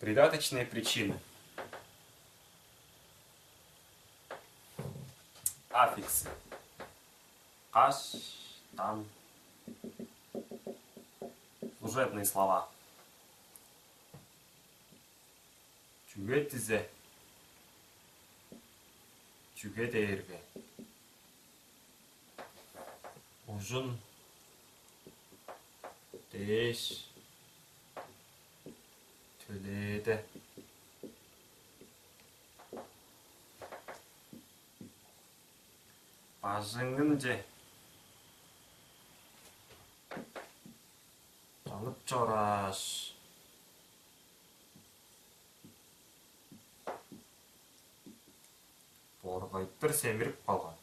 Придаточные причины. Аффиксы. Аш, там. Служебные слова. Чугетизе. Чугетейрге. Ужин. Деш. Төледі. Бажыңын же. Жанып жораш. Борбайттыр семіріп қалған.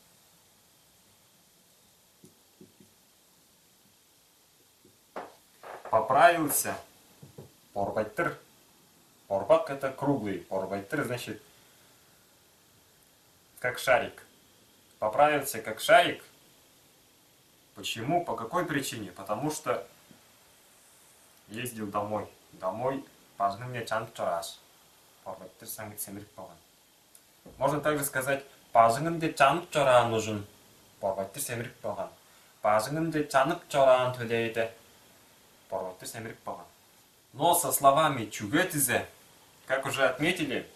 Поправился. Борбайттыр. Борбак это круглый. Борбайттыр значит как шарик. Поправился как шарик. Почему? По какой причине? Потому что ездил домой. Домой важным мне чант чораш. Борбайттыр саңгит семіріп қалған. Можно также сказать, бажыңымде жанып жоран нужен. Борбайттыр семіріп қалған. Бажыңымде жанып жоран төлейді. Борбайттыр семіріп қалған. Но со словами чугетизе, как уже отметили,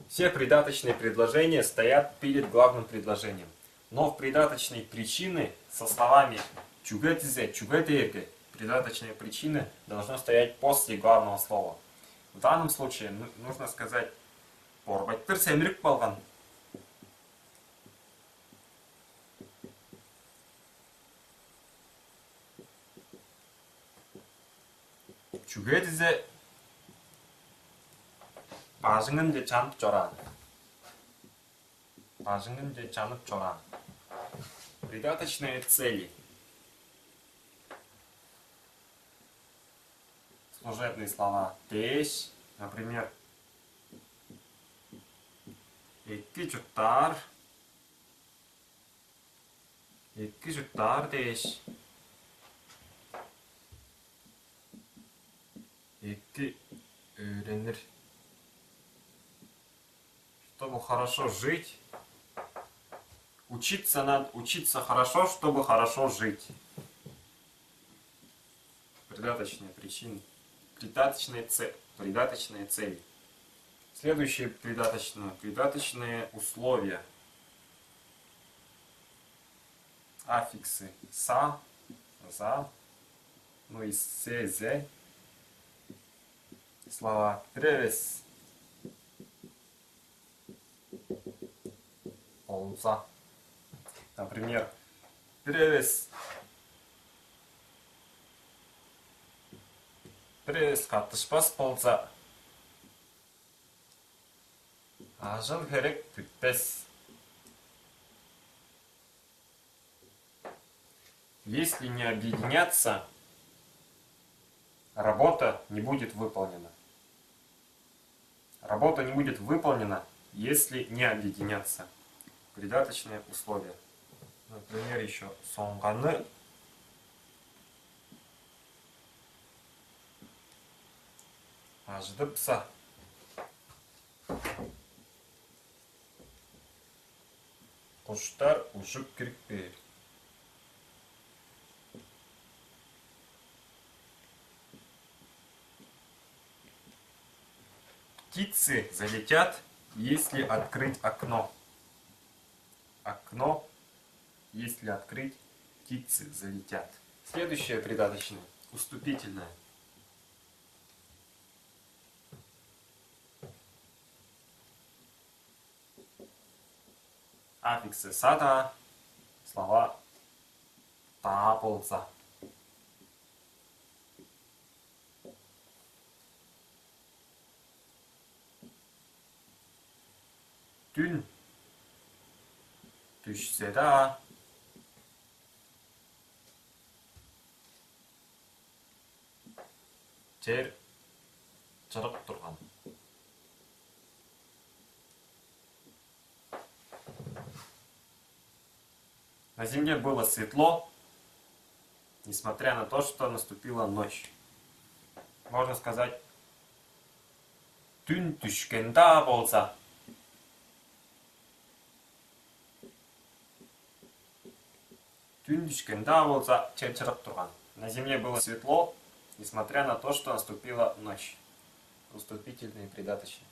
все придаточные предложения стоят перед главным предложением. Но в придаточной причины со словами чугетизе, чугетейрге придаточные причины должны стоять после главного слова. В данном случае нужно сказать Борбайттыр семіріп қалған. Чугетизе бажыңын же жанып жоран. Бажыңын же жанып жоран. Придаточные цели. Служебные слова. Деш, например, Екі жұттар деш. Екі үйренір. Чтобы хорошо жить. Учиться надо учиться хорошо, чтобы хорошо жить. Придаточные причины. Придаточные цели. Следующие придаточные условия. Аффиксы са, за, ну и се, зе. Слова превес, полнца. Например, превес қатышпас болса, ажал керек бітпес. Если не объединяться, работа не будет выполнена. Работа не будет выполнена, если не объединяться. Придаточные условия. Например, еще соңғаны аждыпса. Құштар ұшып кірікпейді. Птицы залетят, если открыть окно. Окно, если открыть, птицы залетят. Следующее придаточное, уступительное. Аффиксы сада, слова та болса. Түн түшсе да. Жер жарық тұрған. На земле было светло, несмотря на то, что наступила ночь. Можно сказать, Түн түшкен да болса. Түн түшкен да болса, чырчырап тұрған. На земле было светло, несмотря на то, что наступила ночь. Уступительные придаточные.